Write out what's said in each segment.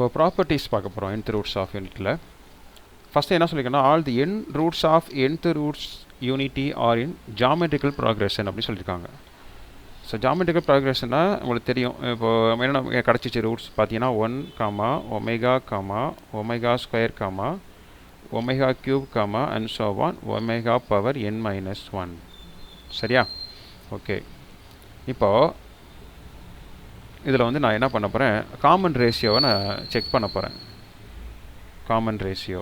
இப்போ ப்ராப்பர்ட்டிஸ் பார்க்க போகிறோம் nth ரூட்ஸ் ஆஃப் யூனிட்டில். ஃபஸ்ட்டு என்ன சொல்லியிருக்கேன்னா all the n roots of nth roots unity are in geometrical progression அப்படின்னு சொல்லியிருக்காங்க. ஸோ ஜாமெட்ரிக்கல் ப்ராக்ரெஷன்னா உங்களுக்கு தெரியும். இப்போது என்ன கிடச்சிச்சு ரூட்ஸ் பார்த்தீங்கன்னா 1 comma omega comma omega square comma omega cube comma and so on omega power n-1. சரியா? ஓகே. இப்போது இதில் வந்து நான் என்ன பண்ண போகிறேன், காமன் ரேஷியோவை நான் செக் பண்ண போகிறேன். காமன் ரேஷியோ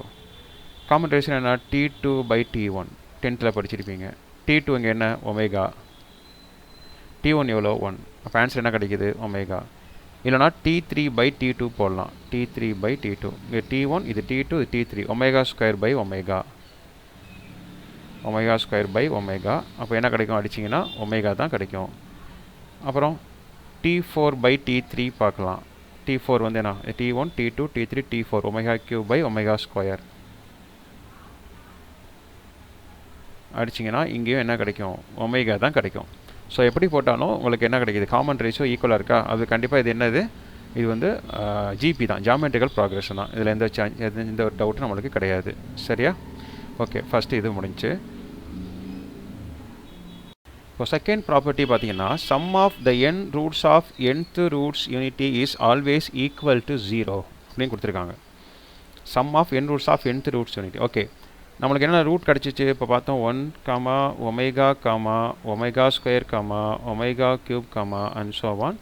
என்ன, T2/T1 10th படிச்சிருப்பீங்க. T2 இங்கே என்ன, ஒமேகா. T1 எவ்வளோ, 1. அப்போ ஆன்சர் என்ன கிடைக்குது, ஒமேகா. இல்லைனா T3/T2 போடலாம். T3/T2 இங்கே T1, இது T2, இது T3. Omega square by omega. Omega square by omega. அப்போ என்ன கிடைக்கும் அடிச்சிங்கன்னா ஒமேகா தான் கிடைக்கும். அப்புறம் T4/T3 பார்க்கலாம். T4 வந்து என்ன, T1, T2, T3, T4 omega cube by omega square அடிச்சிங்கன்னா இங்கேயும் என்ன கிடைக்கும், ஒமேகா தான் கிடைக்கும். ஸோ எப்படி போட்டாலும் உங்களுக்கு என்ன கிடைக்கிது, காமன் ரேஷியோ ஈக்குவலாக இருக்கா. அது கண்டிப்பாக இது என்னது, இது வந்து ஜிபி தான், ஜாமெட்ரிக்கல் ப்ராக்ரெஷன் தான். இதில் எந்த ஒரு டவுட்டும் நம்மளுக்கு கிடையாது. சரியா? ஓகே, ஃபஸ்ட்டு இது முடிஞ்சு. இப்போ செகண்ட் ப்ராப்பர்ட்டி பார்த்தீங்கன்னா sum of the n roots of nth roots unity is always equal to 0 அப்படின்னு கொடுத்துருக்காங்க. Sum of n roots of nth roots unity. Okay, நம்மளுக்கு என்ன ரூட் கிடச்சிச்சு இப்போ பார்த்தோம், 1 comma omega comma omega square comma omega cube comma and so on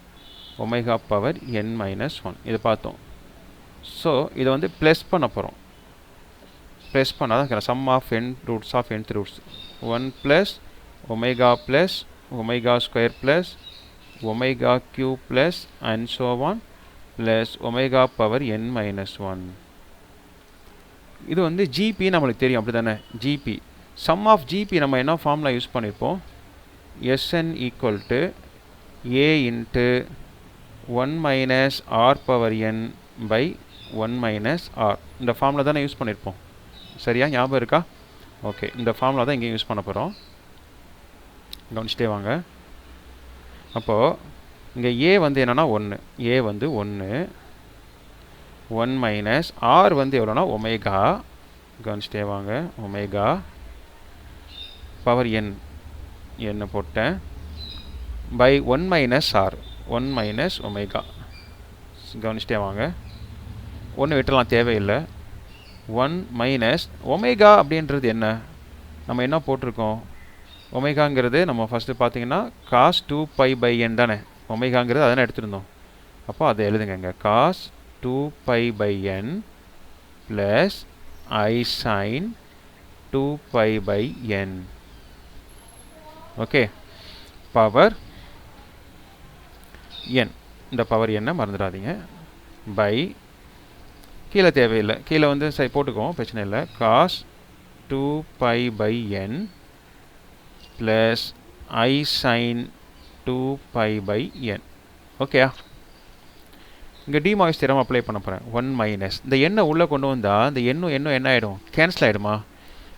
omega power n-1 இது பார்த்தோம். So இதை வந்து ப்ளஸ் பண்ண போகிறோம். ப்ளஸ் பண்ணால் தான் sum of n roots of nth roots 1 plus omega plus omega square plus omega cube plus and so on plus omega power n-1. இது வந்து GP நம்மளுக்கு தெரியும், அப்படி தானே. GP sum of GP நம்ம என்ன ஃபார்முலா யூஸ் பண்ணியிருப்போம், Sn equal to a into 1 minus r power n by 1 minus r. இந்த ஃபார்முலா தானே யூஸ் பண்ணியிருப்போம். சரியா, ஞாபகம் இருக்கா? ஓகே, இந்த ஃபார்முலா தான் இங்கே யூஸ் பண்ண போகிறோம். கவனிச்சிட்டே வாங்க. அப்போது இங்கே ஏ வந்து என்னென்னா 1, ஏ வந்து 1, 1 மைனஸ் ஆர் வந்து எவ்வளோனா ஒமேகா. கவனிச்சிட்டே வாங்க, ஒமேகா பவர் n போட்டேன் by 1 minus r, 1 minus omega. கவனிச்சிட்டே வாங்க, 1 விட்டுலாம் தேவையில்லை. 1 மைனஸ் ஒமேகா அப்படின்றது என்ன, நம்ம என்ன போட்டிருக்கோம், ஒமேகாங்கிறது நம்ம ஃபஸ்ட்டு பார்த்தீங்கன்னா cos 2π/n தானே, ஒமேகாங்கிறது அதானே எடுத்துருந்தோம். அப்போ அதை எழுதுங்க, cos 2π/n plus I sin 2π/n. Okay, power n, இந்த பவர் n மறந்துடாதீங்க, பை கீழே தேவையில்லை, கீழே வந்து போட்டுக்குவோம், பிரச்சனை இல்லை. cos 2π/n plus I sin 2π/n. Okay, இங்கே டிமாய்ஸ் தியரம் அப்ளை பண்ண போகிறேன். 1 மைனஸ் இந்த எண்ணை உள்ளே கொண்டு வந்தால் இந்த எண்ணும் என்ன ஆகிடும், கேன்சல் ஆகிடுமா.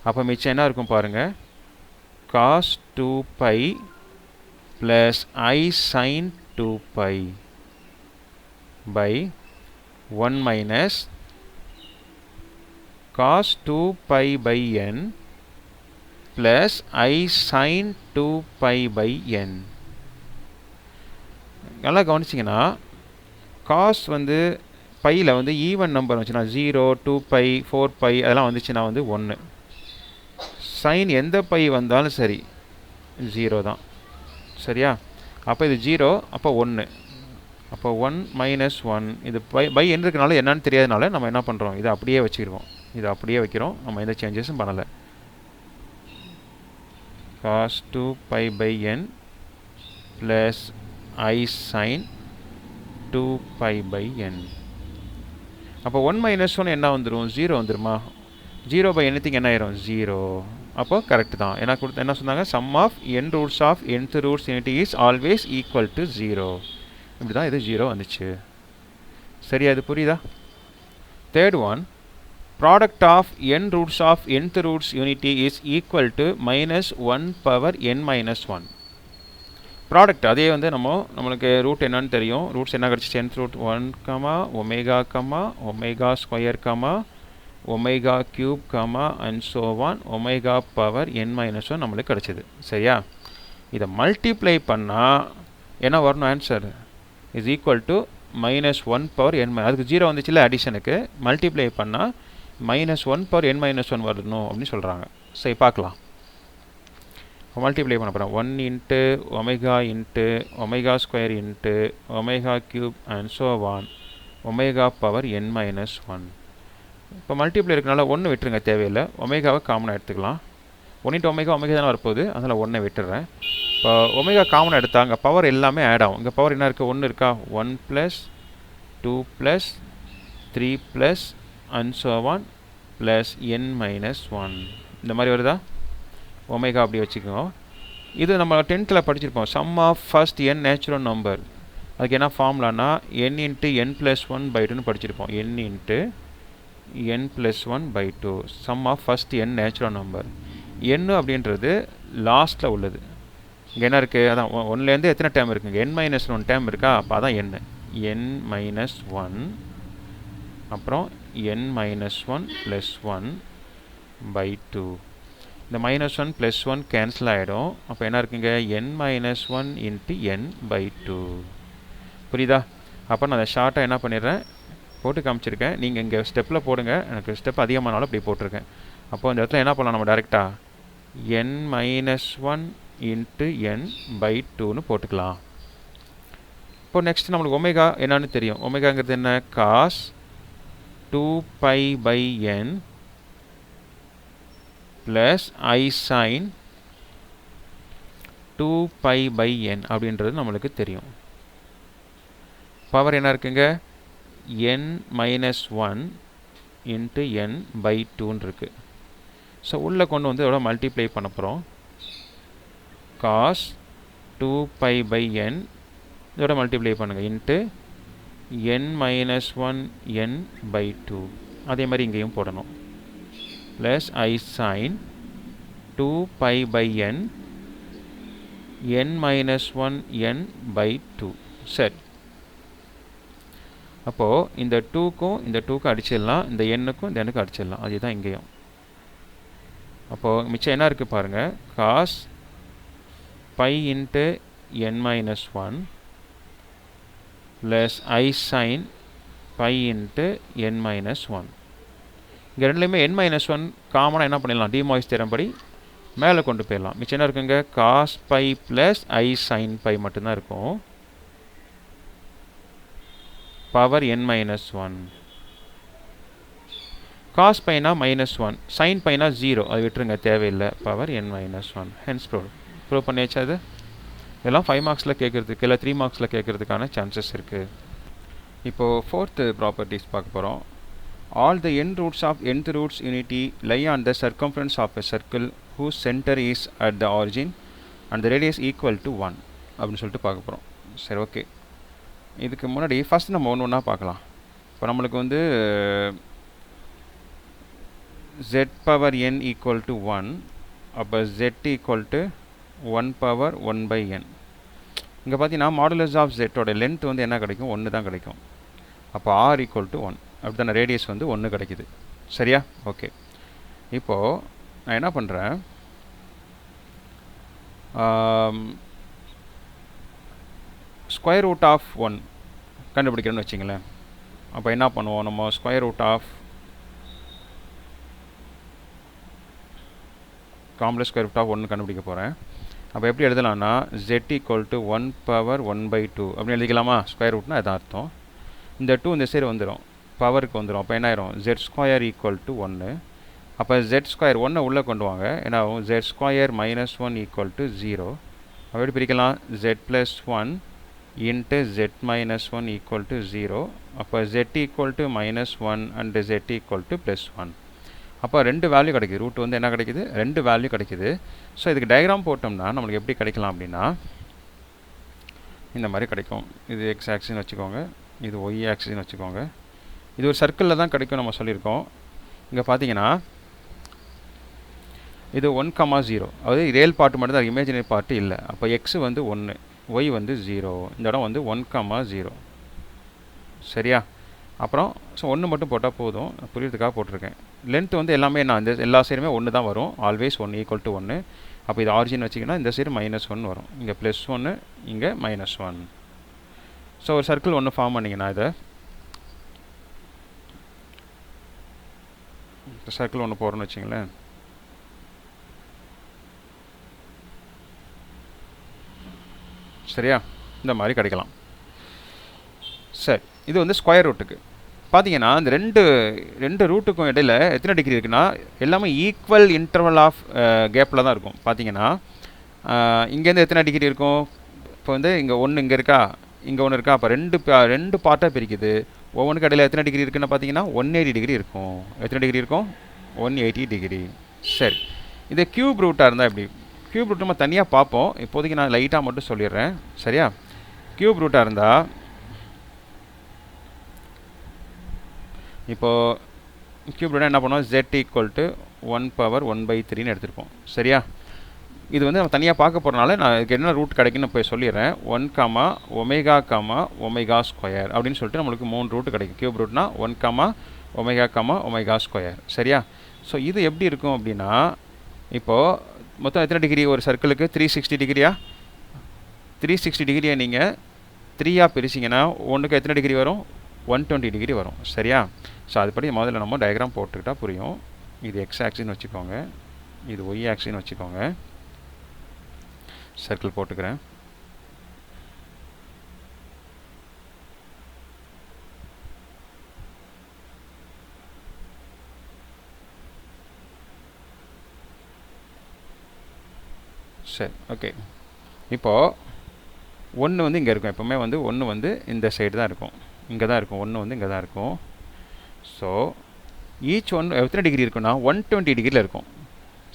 அப்போ மிச்சம் என்ன இருக்கும் பாருங்கள், cos 2π plus I sin 2π by 1 minus cos 2π/n plus I sin 2π/n. நல்லா கவனிச்சிங்கன்னா காஸ் வந்து பையில் வந்து ஈவன் நம்பர் வந்துச்சுன்னா 0, 2π, 4π அதெல்லாம் வந்துச்சுன்னா வந்து 1. சைன் எந்த பை வந்தாலும் சரி 0 தான். சரியா? அப்போ இது 0, அப்போ 1. அப்போ 1 மைனஸ் 1 இது பை என்ன இருக்கனால என்னன்னு தெரியாதனால நம்ம என்ன பண்ணுறோம், இதை அப்படியே வச்சுக்கிடுவோம். இதை அப்படியே வைக்கிறோம், நம்ம எந்த சேஞ்சஸும் பண்ணலை. cos 2π/n plus I sin 2π/n. அப்போ 1 மைனஸ் 1 என்ன வந்துடும், 0 வந்துடுமா. 0/anything என்ன ஆயிரும், 0. அப்போ கரெக்ட் தான். என்ன சொன்னாங்க, sum of n roots of nth roots unity is always equal to 0. இப்படி தான் இது 0 வந்துச்சு. சரியா, இது புரியுதா? Third one, product of n roots of nth roots unity is equal to minus 1 power n minus 1. Product அதே வந்து நம்மளுக்கு ரூட் என்னன்னு தெரியும். ரூட்ஸ் என்ன கிடச்சிச்சு, nth root 1 comma omega comma omega square comma omega cube comma and so on omega power n-1 நம்மளுக்கு கிடச்சிது. சரியா? இதை மல்டிப்ளை பண்ணால் என்ன வரணும், answer is equal to -1 power n. அதுக்கு 0 வந்துச்சுல அடிஷனுக்கு, மல்டிப்ளை பண்ணால் -1 பவர் n-1 வரணும் அப்படின்னு சொல்கிறாங்க. சரி பார்க்கலாம். மல்டிப்ளை பண்ண போகிறோம். 1 into omega square into omega cube and so on omega power n-1. இப்போ மல்டிப்ளை இருக்கனால 1 விட்டுருங்க, தேவையில்லை. ஒமேகாவை காமனாக எடுத்துக்கலாம். 1 இன்ட்டு ஒமேகா தானே வரப்போகுது, அதனால் 1 விட்டுறேன். இப்போ ஒமேகா காமனாக எடுத்தால் அங்கே பவர் எல்லாமே ஆட் ஆகும். இங்கே பவர் என்ன இருக்குது, 1 இருக்கா, 1 + 2 + 3 + and so on plus n-1 இந்த மாதிரி வருதா. ஒமேகா அப்படி வச்சுக்கோங்க. இது நம்ம 10th படிச்சிருப்போம். Sum of first n natural number. அதுக்கு என்ன ஃபார்முலானா n இன்ட்டு n+1/2ன்னு படிச்சிருப்போம். n into n+1/2 sum of first n natural number. n அப்படின்றது லாஸ்ட்டில் உள்ளது. இங்கே என்ன இருக்குது, அதான் 1லேருந்து எத்தனை டேம் இருக்குங்க, n-1 டேம் இருக்கா, அப்போ அதான் n-1 அப்புறம் n-1 + 1/2. இந்த -1 + 1 கேன்சல் ஆகிடும். அப்போ என்ன இருக்குங்க, n-1 இன்ட்டு n/2. புரியுதா? அப்போ நான் அதை ஷார்ட்டாக என்ன பண்ணிடுறேன், போட்டு காமிச்சிருக்கேன். நீங்கள் இங்கே ஸ்டெப்பில் போடுங்க, எனக்கு ஸ்டெப் அதிகமானாலும் அப்படி போட்டிருக்கேன். அப்போது இந்த இடத்துல என்ன பண்ணலாம், நம்ம டேரெக்டாக n-1 இன்ட்டு n/2ன்னு போட்டுக்கலாம். இப்போ நெக்ஸ்ட் நம்மளுக்கு ஒமேகா என்னன்னு தெரியும். ஒமேகாங்கிறது என்ன, cos 2π/n plus I sin 2π/n அப்படின்றது நம்மளுக்கு தெரியும். பவர் என்ன இருக்குங்க, n-1 இன்ட்டு n/2ன்னு இருக்குது. ஸோ உள்ளே கொண்டு வந்து இதோட மல்டிப்ளை பண்ண போகிறோம். cos 2π/n இதோட மல்டிப்ளை பண்ணுங்கள் இன்ட்டு n-1 n/2. அதே மாதிரி இங்கேயும் போடணும். Plus I sin 2π/n n-1 n/2. சரி, அப்போது இந்த 2க்கும் இந்த 2க்கும் அடிச்சிடலாம், இந்த n-க்கும் இந்த n-க்கும் அடிச்சிடலாம். அதுதான் இங்கேயும். அப்போது மிச்சம் என்ன இருக்குது பாருங்கள், cos π into n-1 plus I sin π into n-1. இங்கே ரெண்டுலேயுமே n-1 காமனாக என்ன பண்ணிடலாம், டிமாய்ஸ் தியரம் படி மேலே கொண்டு போயிடலாம். மிச்சம் என்ன இருக்குங்க, cos π ப்ளஸ் I sin π மட்டும்தான் இருக்கும். Power n-1. cos πனா -1, sin πனா 0, அது விட்டுருங்க, தேவையில்லை. Power n-1. ஹென்ஸ் ப்ரூவ் பண்ணியாச்சா? அது இதெல்லாம் 5 மார்க்ஸில் கேட்குறதுக்கு இல்லை 3 மார்க்ஸில் கேட்குறதுக்கான சான்சஸ் இருக்குது. இப்போது 4th ப்ராப்பர்ட்டிஸ் பார்க்க போகிறோம். All the n roots of nth roots unity lie on the circumference of a circle whose center is at the origin and the radius equal to 1 அப்படின்னு சொல்லிட்டு பார்க்க போகிறோம். சரி, ஓகே. இதுக்கு முன்னாடி ஃபஸ்ட் நம்ம ஒன்று ஒன்றா பார்க்கலாம். இப்போ நம்மளுக்கு வந்து z⁴n = 1, அப்போ z = 1/1/n. இங்கே பார்த்தீங்கன்னா மாடுலஸ் ஆஃப் z-ஓட லென்த் வந்து என்ன கிடைக்கும், 1 தான் கிடைக்கும். அப்போ r = 1, அப்படி தானே, ரேடியஸ் வந்து 1 கிடைக்குது. சரியா? ஓகே. இப்போது நான் என்ன பண்ணுறேன், ஸ்கொயர் ரூட் ஆஃப் 1 கண்டுபிடிக்கிறேன்னு வச்சிங்களேன். அப்போ என்ன பண்ணுவோம், நம்ம square root of complex square root of 1 கண்டுபிடிக்க போகிறேன். அப்போ எப்படி எழுதலாம்னா z = 1/1/2 அப்படின்னு எழுதிக்கலாமா? ஸ்கொயர் ரூட்னா அதான் அர்த்தம். இந்த 2 இந்த சைடு வந்துடும், பவருக்கு வந்துடும். அப்போ என்ன ஆயிரும், z² = 1. அப்போ z² 1 உள்ளே கொண்டு வாங்க, என்ன ஆகும், z² -1 = 0. அப்போ எப்படி பிரிக்கலாம், z + 1 இன்ட்டு z -1 = 0. அப்போ z = -1 அண்ட் z = +1. அப்போ 2 வேல்யூ கிடைக்குது. ரூட் வந்து என்ன கிடைக்குது, 2 வேல்யூ கிடைக்குது. ஸோ இதுக்கு டயக்ராம் போட்டோம்னா நம்மளுக்கு எப்படி கிடைக்கலாம் அப்படின்னா இந்த மாதிரி கிடைக்கும். இது x ஆக்சிஸ்னு வச்சுக்கோங்க, இது y ஆக்சிஸ்னு வச்சுக்கோங்க. இது ஒரு சர்க்கிளில் தான் கிடைக்கும் நம்ம சொல்லியிருக்கோம். இங்கே பார்த்தீங்கன்னா இது 1, 0, அதாவது ரியல் பார்ட் மட்டும் தான், இமேஜினரி பார்ட்டு இல்லை. அப்போ x வந்து 1, y வந்து 0. இந்த இடம் வந்து 1,0. சரியா? அப்புறம் ஸோ 1 மட்டும் போட்டால் போதும், புரியறதுக்காக போட்டிருக்கேன். லென்த் வந்து எல்லாமே நான் இந்த எல்லா சைடுமே 1 தான் வரும், ஆல்வேஸ் 1 ஈக்குவல் டு 1. அப்போ இது ஆரிஜின் வச்சிங்கன்னா இந்த சைடு -1 வரும், இங்கே +1, இங்கே -1. ஸோ ஒரு சர்க்கிள் ஒன்று ஃபார்ம் பண்ணிங்கன்னா இதை சர்க்கிள் ஒன்று போடுறோன்னு வச்சிங்களேன். சரியா? இந்த மாதிரி கிடைக்கலாம். சரி, இது வந்து ஸ்கொயர் ரூட்டுக்கு பார்த்தீங்கன்னா இந்த ரெண்டு ரூட்டுக்கும் இடையில் எத்தனை டிகிரி இருக்குன்னா எல்லாமே ஈக்குவல் இன்டர்வல் ஆஃப் கேப்பில் தான் இருக்கும். பார்த்தீங்கன்னா இங்கேருந்து எத்தனை டிகிரி இருக்கும்? இப்போ வந்து இங்கே ஒன்று இங்கே இருக்கா, இங்கே ஒன்று இருக்கா, அப்போ ரெண்டு பார்ட்டாக பிரிக்குது. ஒவ்வொன்றுக்கு இடையில் எத்தனை டிகிரி இருக்குன்னு பார்த்தீங்கன்னா 180 டிகிரி இருக்கும். எத்தனை டிகிரி இருக்கும்? 180 டிகிரி. சரி, இது கியூப் ரூட்டாக இருந்தால் எப்படி? கியூப் ரூட் நம்ம தனியாக பார்ப்போம், இப்போதைக்கு நான் லைட்டாக மட்டும் சொல்லிடுறேன். சரியா? கியூப் ரூட்டாக இருந்தால் இப்போது கியூப் ரூட்டாக என்ன பண்ணுவோம்? z = 1/1/3ன்னு எடுத்துருப்போம். சரியா? இது வந்து நம்ம தனியாக பார்க்க போகிறனால நான் இதுக்கு என்ன ரூட் கிடைக்குன்னு போய் சொல்லிடுறேன். 1, ω2 அப்படின்னு சொல்லிட்டு நம்மளுக்கு 3 ரூட் கிடைக்கும். கியூப் ரூட்னா 1, ω2. சரியா? ஸோ இது எப்படி இருக்கும் அப்படின்னா, இப்போது மொத்தம் எத்தனை டிகிரி ஒரு சர்க்கிளுக்கு? 360 டிகிரியா? 360 டிகிரியை நீங்கள் 3ஆக பிரிச்சிங்கன்னா ஒன்றுக்கு எத்தனை டிகிரி வரும்? 120 டிகிரி வரும். சரியா? ஸோ அதுபடி முதல்ல நம்ம டயக்ராம் போட்டுக்கிட்டால் புரியும். இது எக்ஸ் ஆக்சின்னு வச்சுக்கோங்க, இது ஒய் ஆக்சின்னு வச்சுக்கோங்க. சர்க்கிள் போட்டுக்கிறேன். சரி, ஓகே. இப்போது 1 வந்து இங்கே இருக்கும். எப்போவுமே வந்து 1 வந்து இந்த சைடு தான் இருக்கும், இங்கே தான் இருக்கும். 1 வந்து இங்கே தான் இருக்கும். ஸோ ஈச் ஒன் எத்தனை டிகிரி இருக்குன்னா 120 டிகிரியில் இருக்கும்.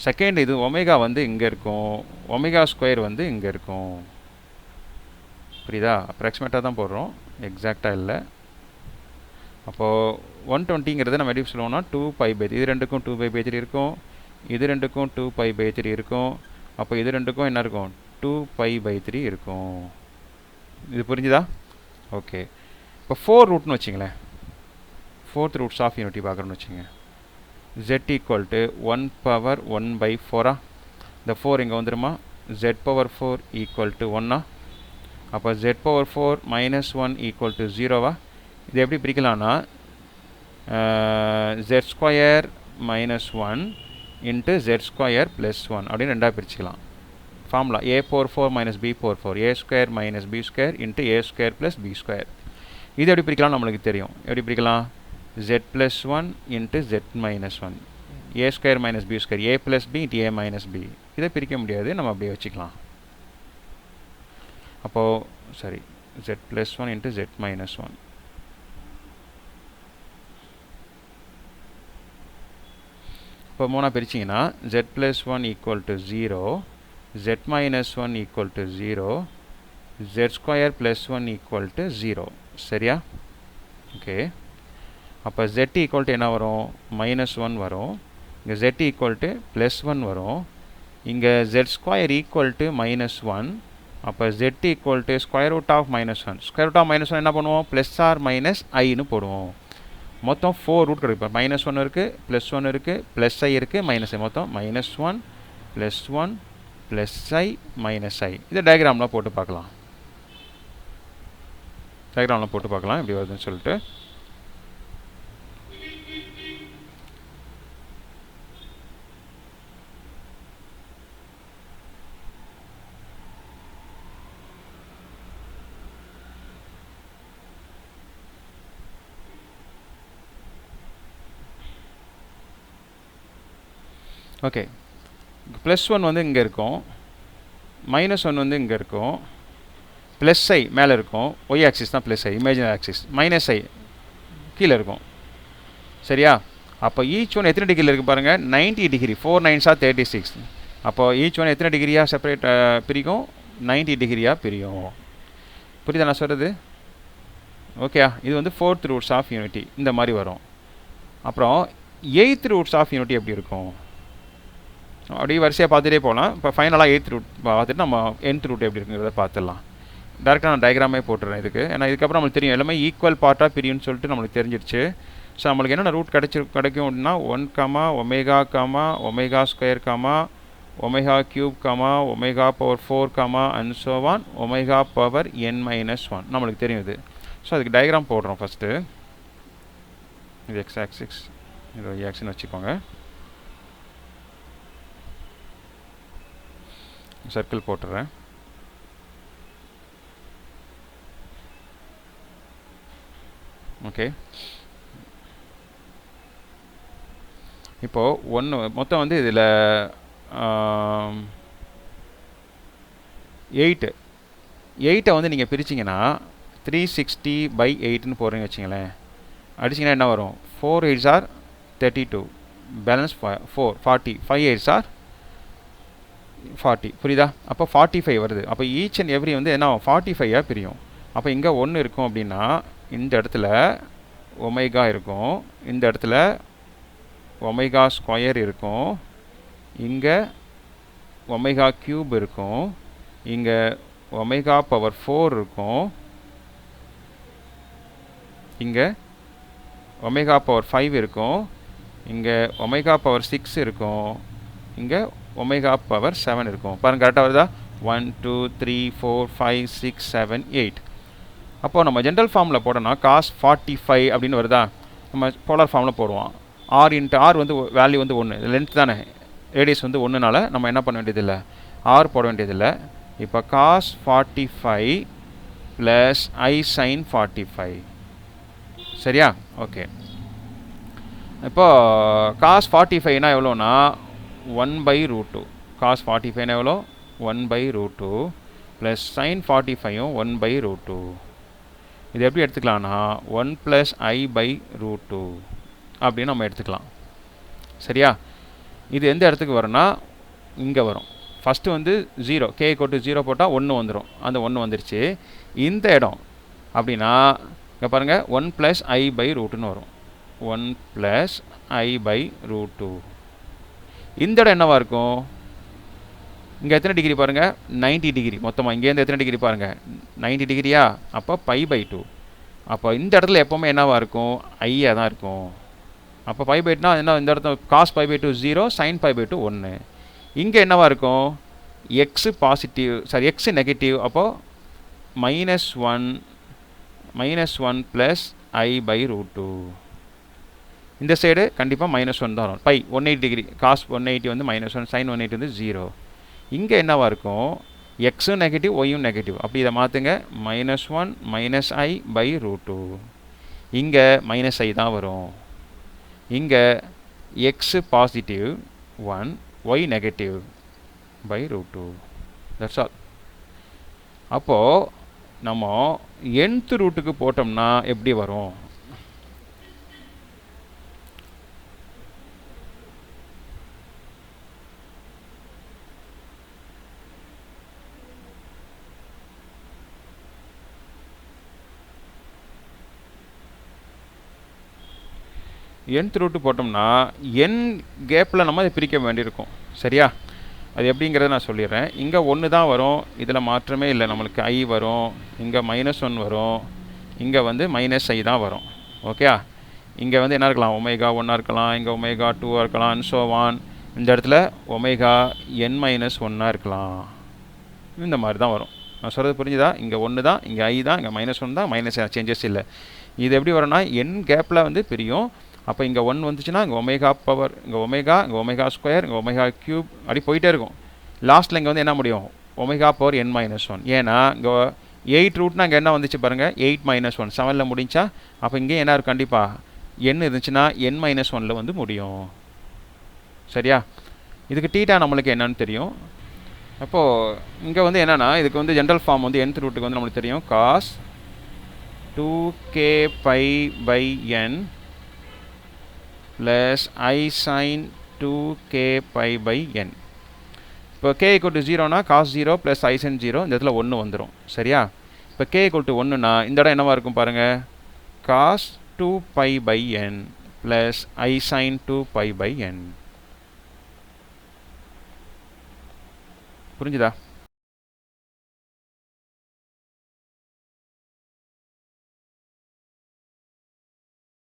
செகண்ட் இது ஒமேகா வந்து இங்கே இருக்கும், ω2 வந்து இங்கே இருக்கும். புரியுதா? அப்ராக்சிமேட்டாக தான் போடுறோம், எக்ஸாக்டாக இல்லை. அப்போது 120ங்கிறது நம்ம எப்படி சொல்லுவோம்னா 2π/3. இது ரெண்டுக்கும் 2π/3 இருக்கும், இது ரெண்டுக்கும் 2π/3 இருக்கும். அப்போ இது ரெண்டுக்கும் என்ன இருக்கும்? 2π/3 இருக்கும். இது புரிஞ்சுதா? ஓகே. இப்போ 4 ரூட்னு வச்சிங்களேன், 4th ரூட்ஸ் ஆஃப் யூனிட்டி பார்க்குறோன்னு வச்சுங்க. z = 1/1/4. இந்த 4 இங்கே வந்துடுமா? z/4 = 1. அப்போ z/4 - 1 = 0. இது எப்படி பிரிக்கலாம்னா z² - 1 × z² + 1 அப்படின்னு ரெண்டாக பிரிச்சுக்கலாம். Formula a/4 - b/4, a² - b² × a² + b². இது எப்படி பிரிக்கலாம் நம்மளுக்கு தெரியும். எப்படி பிரிக்கலாம்? z+1 × z - 1, a² - b², a + b × a - b. இதை பிரிக்க முடியாது, நம்ம அப்படியே வச்சுக்கலாம். அப்போது சரி, z+1 × z - 1. இப்போ 3ஆக பிரிச்சிங்கன்னா z+1 = 0, z - 1 = 0, z² + 1 = 0. சரியா? ஓகே. அப்போ z என்ன வரும்? -1 வரும், இங்கே z +1 வரும், இங்கே z² = -1. அப்போ z = √(-1). √(-1) என்ன பண்ணுவோம்? +r - போடுவோம். மொத்தம் 4 ரூட் கிடைக்கும். -1 இருக்குது, +1 இருக்குது, +i இருக்குது, -i. மொத்தம் -1 +1 +i -i. இதை டயக்ராமில் போட்டு பார்க்கலாம். டயக்ராமில் போட்டு பார்க்கலாம் எப்படி வருதுன்னு சொல்லிட்டு. ஓகே. +1 வந்து இங்கே இருக்கும், -1 வந்து இங்கே இருக்கும், +i மேலே இருக்கும். ஒய் ஆக்சிஸ் தான் +i, இமேஜினரி ஆக்சிஸ். -i கீழே இருக்கும். சரியா? அப்போ ஈச் ஒன் எத்தனை டிகிரியில் இருக்குது பாருங்கள்? 90 டிகிரி. 4 9s are 36. அப்போ ஈச் ஒன் எத்தனை டிகிரியாக செப்பரேட் பிரிக்கும்? 90 டிகிரியாக பிரியும். புரியுதா நான் சொல்கிறது? ஓகேயா? இது வந்து 4th ரூட்ஸ் ஆஃப் யூனிட்டி இந்த மாதிரி வரும். அப்புறம் 8th ரூட்ஸ் ஆஃப் யூனிட்டி எப்படி இருக்கும்? அப்படியே வரிசையாக பார்த்துட்டே போகலாம். இப்போ ஃபைனலாக 8th ரூட் பார்த்துட்டு நம்ம 10th ரூட் எப்படி இருக்குங்கிறத பார்த்துடலாம். டேரெக்டாக நான் டயக்ராமே போட்டுறேன் இதுக்கு. ஏன்னா இதுக்கப்புறம் நம்மளுக்கு தெரியும் எல்லாமே ஈக்குவல் பார்ட்டாக பிரியும்னு சொல்லிட்டு நம்மளுக்கு தெரிஞ்சிடுச்சு. ஸோ நம்மளுக்கு என்னென்ன ரூட் கிடைக்கும் அப்படின்னா 1, omega square, omega cube, omega power 4, and so on omega power n-1 நம்மளுக்கு தெரியும் இது. ஸோ அதுக்கு டயக்ராம் போடுறோம் ஃபஸ்ட்டு. இது எக்ஸ் ஆக்சிஸ், இது ஒய் ஆக்சிஸ்னு வச்சுக்கோங்க. சர்க்கிள் போட்டுறேன். ஓகே, இப்போது ஒன்று மொத்தம் வந்து இதில் 8 வந்து நீங்கள் பிரிச்சிங்கன்னா 360/8ன்னு போடுறீங்க வச்சிங்களேன். அடிச்சிங்கன்னா என்ன வரும்? 4 8s are 32, balance 4 40, 5 8s are 40. புரியுதா? அப்போ 45 வருது. அப்போ ஈச் அண்ட் எவ்ரி வந்து என்ன 45ஆக பிரியும். அப்போ இங்கே 1 இருக்கும் அப்படின்னா இந்த இடத்துல ஒமேகா இருக்கும், இந்த இடத்துல ஒமேகா ஸ்கொயர் இருக்கும், இங்கே ஒமேகா கியூப் இருக்கும், இங்கே ஒமேகா பவர் 4 இருக்கும், இங்கே ஒமேகா பவர் 5 இருக்கும், இங்கே ஒமேகா பவர் 6 இருக்கும், இங்கே ஒமேகா பவர் 7 இருக்கும். பாருங்க கரெக்டாக வருதா? 1 2 3 4 5 6 7 8. அப்போது நம்ம ஜென்ரல் ஃபார்மில் போட்டோம்னா cos 45 அப்படின்னு வருதா? நம்ம போலார் ஃபார்மில் போடுவோம். r வந்து வேல்யூ வந்து 1, லென்த் தானே, ரேடியஸ் வந்து 1னால நம்ம என்ன பண்ண வேண்டியதில்லை, r போட வேண்டியதில்லை. இப்போ cos 45 ப்ளஸ் I sin 45. சரியா? ஓகே, இப்போ cos 45னா எவ்வளோனா 1/√2. cos 45னா எவ்வளோ? 1/√2 ப்ளஸ் sin 45ம் 1/√2. இது எப்படி எடுத்துக்கலாம்னா 1 + I/√2 அப்படின்னு நம்ம எடுத்துக்கலாம். சரியா? இது எந்த இடத்துக்கு வரும்னா இங்கே வரும். ஃபஸ்ட்டு வந்து 0, k = 0 போட்டால் 1 வந்துடும். அந்த 1 வந்துருச்சு. இந்த இடம் அப்படின்னா இங்கே பாருங்கள் 1 + I/√2ன்னு வரும். 1 + I/√2. இந்த இடம் என்னவாக இருக்கும்? இங்கே எத்தனை டிகிரி பாருங்கள்? 90 டிகிரி. மொத்தமாக இங்கேருந்து எத்தனை டிகிரி பாருங்கள்? 90 டிகிரியா? அப்போ π/2. அப்போ இந்த இடத்துல எப்போவுமே என்னவாக இருக்கும்? ஐயாக தான் இருக்கும். அப்போ π/2னா என்ன? இந்த இடத்துல cos π/2 0, sin π/2 1. இங்கே என்னவாக இருக்கும்? X positive, sorry x negative. அப்போது -1 + I/√2. இந்த சைடு கண்டிப்பாக -1 தான் வரும். 180 டிகிரி. cos 180 வந்து -1, sin 180 வந்து 0. இங்கே என்னவாக இருக்கும்? எக்ஸும் நெகட்டிவ், ஒய்யும் நெகட்டிவ். அப்படி இதை மாற்றுங்க. -1 - I/√2. இங்கே -I தான் வரும். இங்கே x positive 1, y negative /√2. That's all. அப்போது நம்ம nth ரூட்டுக்கு போட்டோம்னா எப்படி வரும்? nth ரூட்டு போட்டோம்னா n கேப்பில் நம்ம அதை பிரிக்க வேண்டியிருக்கும். சரியா? அது எப்படிங்கிறத நான் சொல்லிடுறேன். இங்கே 1 தான் வரும், இதில் மாற்றமே இல்லை. நம்மளுக்கு I வரும், இங்கே -1 வரும், இங்கே வந்து -I தான் வரும். ஓகே, இங்கே வந்து என்ன இருக்கலாம்? ஒமேகா 1 இருக்கலாம், இங்கே ஒமேகா 2 இருக்கலாம், அண்ட் ஸோ ஆன். இந்த இடத்துல ஒமேகா n-1 இருக்கலாம். இந்த மாதிரி தான் வரும். நான் சொல்கிறது புரிஞ்சுதா? இங்கே 1 தான், இங்கே I தான், இங்கே -1 தான், மைனஸ் சேஞ்சஸ் இல்லை. இது எப்படி வரும்னா n கேப்பில் வந்து பிரியும். அப்போ இங்கே 1 வந்துச்சுன்னா இங்கே ஒமேகா பவர், இங்கே ஒமேகா ஸ்கொயர், இங்கே ஒமேகா கியூப், அப்படி போயிட்டே இருக்கும். லாஸ்ட்டில் இங்கே வந்து என்ன முடியும்? Omega power n-1. ஏன்னா இங்கே 8 ரூட்னா இங்கே என்ன வந்துச்சு பாருங்கள்? 8 - 1 7ல் முடிஞ்சா. அப்போ இங்கே என்ன இருக்கும்? கண்டிப்பாக n இருந்துச்சுன்னா n-1ல் வந்து முடியும். சரியா? இதுக்கு தீட்டா நம்மளுக்கு என்னன்னு தெரியும். அப்போது இங்கே வந்து என்னென்னா இதுக்கு வந்து ஜென்ரல் ஃபார்ம் வந்து nth ரூட்டுக்கு வந்து நம்மளுக்கு தெரியும். cos 2k/n plus I sin 2k/n. இப்போ k = 0னா cos 0 plus I sin 0, இந்த இடத்துல 1 வந்துடும். சரியா? இப்போ k = 1னா இந்த இடம் என்னவாக இருக்கும் பாருங்கள்? cos 2π/n plus I sin 2π/n. புரிஞ்சுதா?